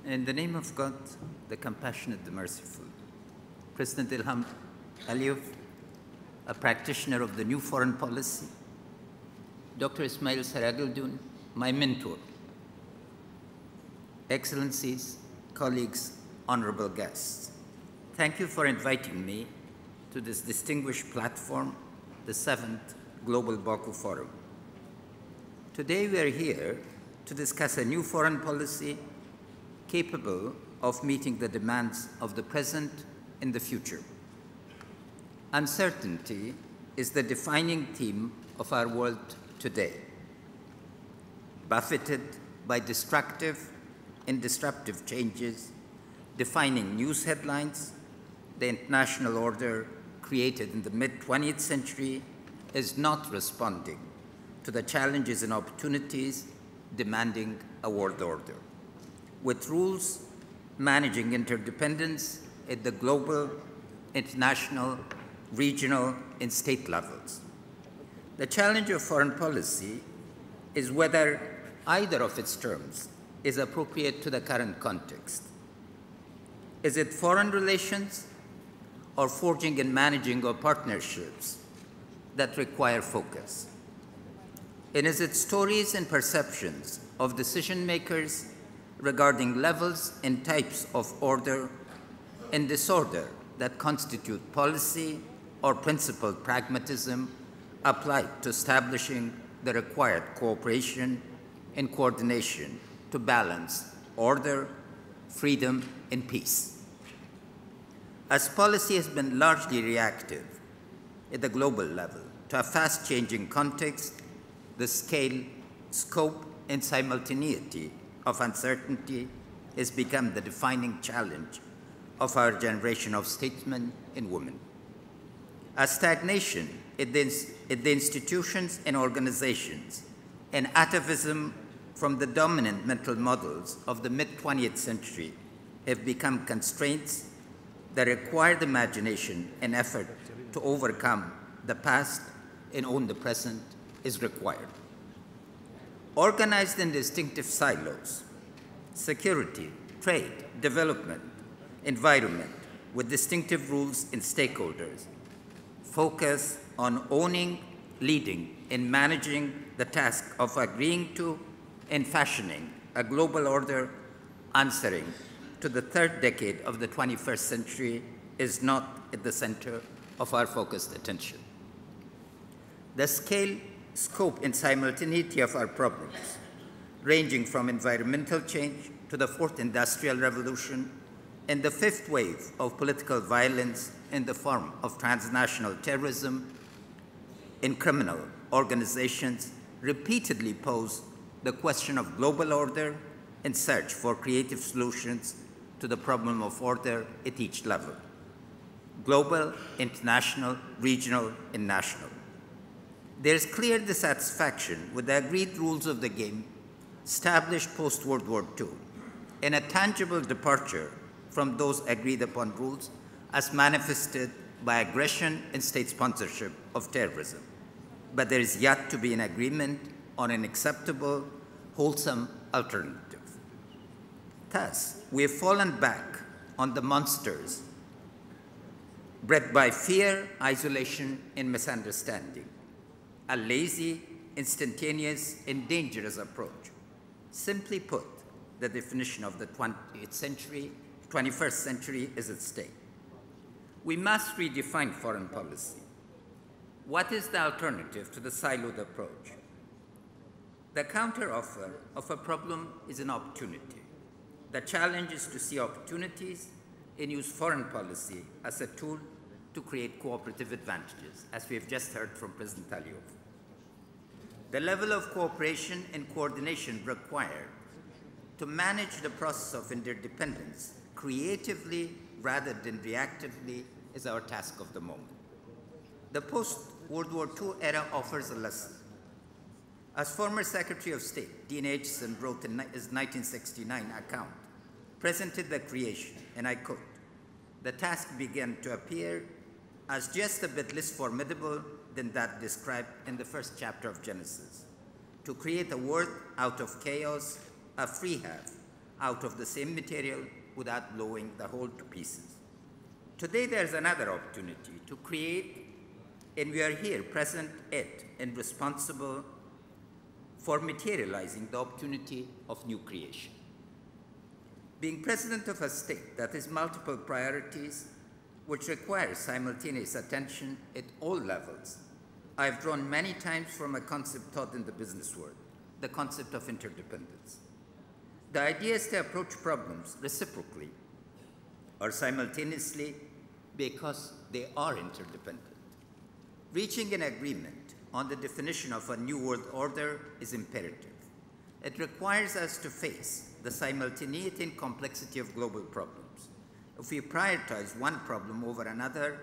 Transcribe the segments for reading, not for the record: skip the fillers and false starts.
In the name of God, the compassionate, the merciful, President Ilham Aliyev, a practitioner of the new foreign policy, Dr. Ismail Saragildun, my mentor, Excellencies, colleagues, honorable guests, thank you for inviting me to this distinguished platform, the 7th Global Baku Forum. Today we are here to discuss a new foreign policy capable of meeting the demands of the present and the future. Uncertainty is the defining theme of our world today. Buffeted by destructive and disruptive changes, defining news headlines, the international order created in the mid-20th century is not responding to the challenges and opportunities demanding a world order, with rules managing interdependence at the global, international, regional, and state levels. The challenge of foreign policy is whether either of its terms is appropriate to the current context. Is it foreign relations or forging and managing of partnerships that require focus? And is it stories and perceptions of decision makers regarding levels and types of order and disorder that constitute policy or principled pragmatism applied to establishing the required cooperation and coordination to balance order, freedom, and peace? As policy has been largely reactive at the global level to a fast-changing context, the scale, scope, and simultaneity of uncertainty has become the defining challenge of our generation of statesmen and women. A stagnation at the institutions and organizations, and atavism from the dominant mental models of the mid-20th century have become constraints that require the imagination and effort to overcome the past and own the present is required. Organized in distinctive silos, security, trade, development, environment, with distinctive rules and stakeholders, focus on owning, leading, and managing the task of agreeing to and fashioning a global order answering to the third decade of the 21st century is not at the center of our focused attention. The scale, scope, and simultaneity of our problems, ranging from environmental change to the fourth industrial revolution and the fifth wave of political violence in the form of transnational terrorism and criminal organizations, repeatedly pose the question of global order and search for creative solutions to the problem of order at each level: global, international, regional, and national. There is clear dissatisfaction with the agreed rules of the game established post-World War II, and a tangible departure from those agreed upon rules as manifested by aggression and state sponsorship of terrorism. But there is yet to be an agreement on an acceptable, wholesome alternative. Thus, we have fallen back on the monsters bred by fear, isolation, and misunderstanding, a lazy, instantaneous, and dangerous approach. Simply put, the definition of the 21st century is at stake. We must redefine foreign policy. What is the alternative to the siloed approach? The counteroffer of a problem is an opportunity. The challenge is to see opportunities and use foreign policy as a tool to create cooperative advantages, as we have just heard from President Aliyev. The level of cooperation and coordination required to manage the process of interdependence creatively rather than reactively is our task of the moment. The post-World War II era offers a lesson. As former Secretary of State Dean Acheson wrote in his 1969 account, presented the creation, and I quote, "The task began to appear as just a bit less formidable than that described in the first chapter of Genesis, to create a world out of chaos, a free have, out of the same material without blowing the whole to pieces. Today, there's another opportunity to create, and we are here present at and responsible for materializing the opportunity of new creation. Being president of a state that has multiple priorities, which requires simultaneous attention at all levels, I've drawn many times from a concept taught in the business world, the concept of interdependence. The idea is to approach problems reciprocally or simultaneously because they are interdependent. Reaching an agreement on the definition of a new world order is imperative. It requires us to face the simultaneity and complexity of global problems. If we prioritize one problem over another,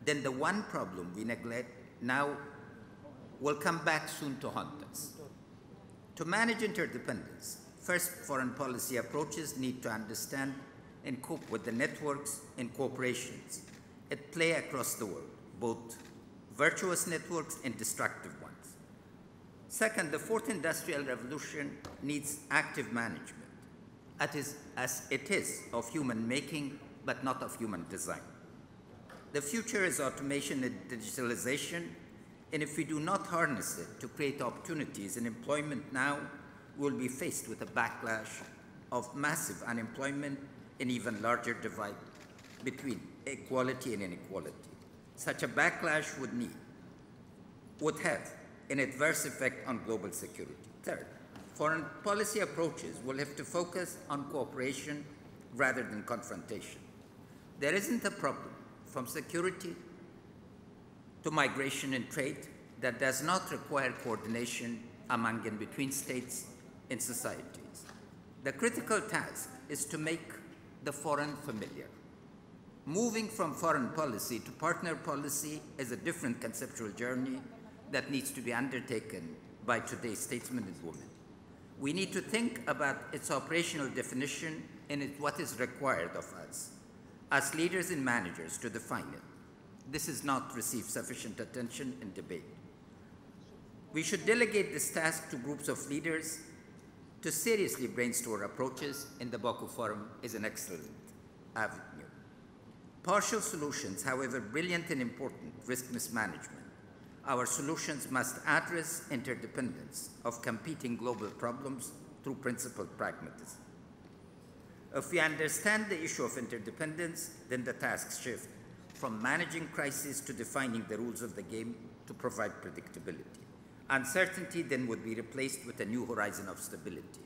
then the one problem we neglect now will come back soon to haunt us. To manage interdependence, first, foreign policy approaches need to understand and cope with the networks and corporations at play across the world, both virtuous networks and destructive ones. Second, the fourth industrial revolution needs active management, as it is of human making, but not of human design. The future is automation and digitalization, and if we do not harness it to create opportunities in employment now, we'll be faced with a backlash of massive unemployment and even larger divide between equality and inequality. Such a backlash would have an adverse effect on global security. Third, foreign policy approaches will have to focus on cooperation rather than confrontation. There isn't a problem from security to migration and trade that does not require coordination among and between states and societies. The critical task is to make the foreign familiar. Moving from foreign policy to partner policy is a different conceptual journey that needs to be undertaken by today's statesmen and women. We need to think about its operational definition and what is required of us as leaders and managers to define it. This has not received sufficient attention in debate. We should delegate this task to groups of leaders to seriously brainstorm approaches, and the Baku Forum is an excellent avenue. Partial solutions, however brilliant and important, risk mismanagement. Our solutions must address interdependence of competing global problems through principled pragmatism. If we understand the issue of interdependence, then the tasks shift from managing crises to defining the rules of the game to provide predictability. Uncertainty then would be replaced with a new horizon of stability.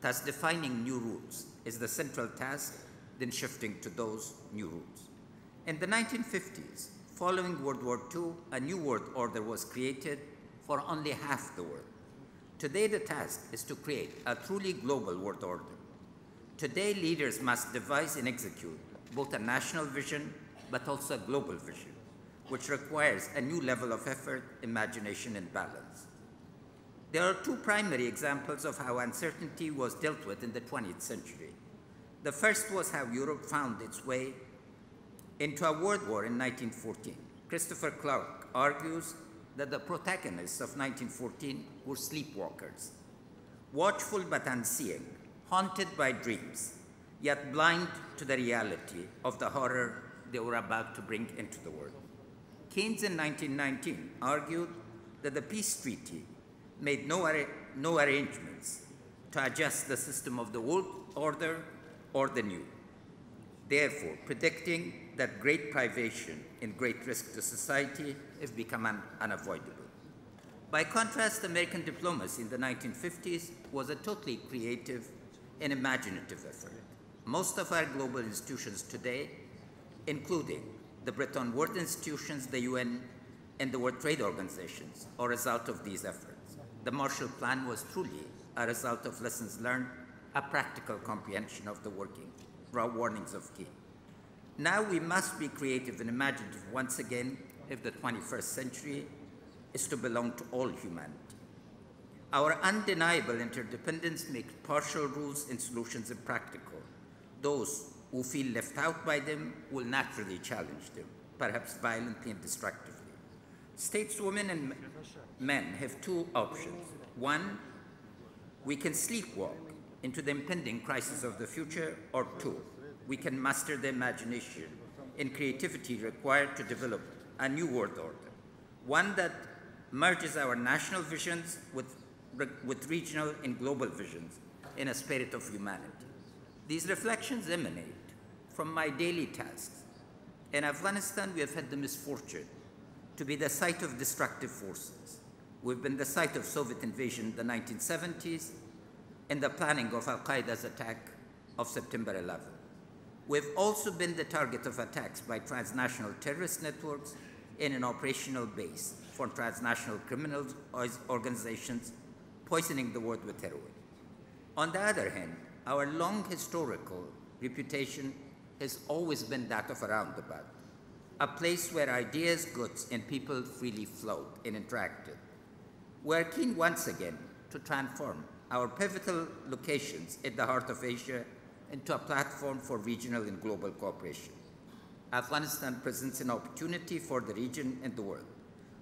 Thus, defining new rules is the central task, then shifting to those new rules. In the 1950s, following World War II, a new world order was created for only half the world. Today, the task is to create a truly global world order. Today, leaders must devise and execute both a national vision, but also a global vision, which requires a new level of effort, imagination, and balance. There are two primary examples of how uncertainty was dealt with in the 20th century. The first was how Europe found its way into a world war in 1914. Christopher Clark argues that the protagonists of 1914 were sleepwalkers, watchful but unseeing, haunted by dreams, yet blind to the reality of the horror they were about to bring into the world. Keynes in 1919 argued that the peace treaty made no arrangements to adjust the system of the old order or the new, therefore predicting that great privation and great risk to society have become unavoidable. By contrast, American diplomacy in the 1950s was a totally creative and imaginative effort. Most of our global institutions today, including the Bretton Woods institutions, the UN, and the World Trade Organizations, are a result of these efforts. The Marshall Plan was truly a result of lessons learned, a practical comprehension of the working warnings of Key. Now we must be creative and imaginative once again if the 21st century is to belong to all humanity. Our undeniable interdependence makes partial rules and solutions impractical. Those who feel left out by them will naturally challenge them, perhaps violently and destructively. Stateswomen and men have two options. One, we can sleepwalk into the impending crisis of the future, or two, we can muster the imagination and creativity required to develop a new world order, one that merges our national visions with regional and global visions in a spirit of humanity. These reflections emanate from my daily tasks. In Afghanistan, we have had the misfortune to be the site of destructive forces. We've been the site of Soviet invasion in the 1970s and the planning of Al-Qaeda's attack of September 11. We've also been the target of attacks by transnational terrorist networks in an operational base for transnational criminal organizations poisoning the world with heroin. On the other hand, our long historical reputation has always been that of a roundabout, a place where ideas, goods, and people freely flowed and interacted. We're keen once again to transform our pivotal locations at the heart of Asia into a platform for regional and global cooperation. Afghanistan presents an opportunity for the region and the world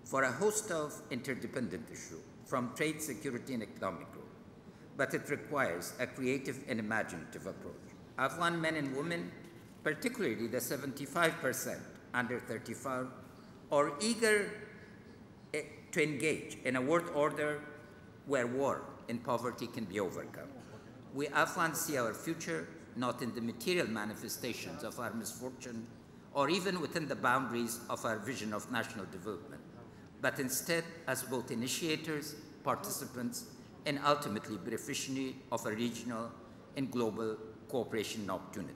for a host of interdependent issues, from trade, security, and economic growth. But it requires a creative and imaginative approach. Afghan men and women, particularly the 75% under 35, are eager to engage in a world order where war and poverty can be overcome. We Afghans see our future not in the material manifestations of our misfortune or even within the boundaries of our vision of national development, but instead as both initiators, participants, and ultimately beneficiaries of a regional and global cooperation opportunities.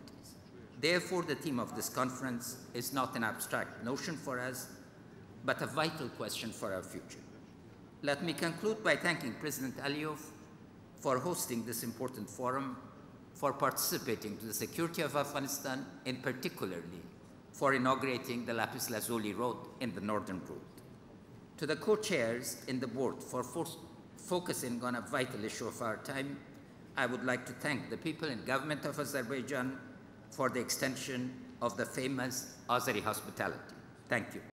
Therefore, the theme of this conference is not an abstract notion for us, but a vital question for our future. Let me conclude by thanking President Aliyev for hosting this important forum, for participating to the security of Afghanistan, and particularly for inaugurating the Lapis Lazuli Road in the northern route. To the co-chairs and the board for focusing on a vital issue of our time, I would like to thank the people and government of Azerbaijan for the extension of the famous Azeri hospitality. Thank you.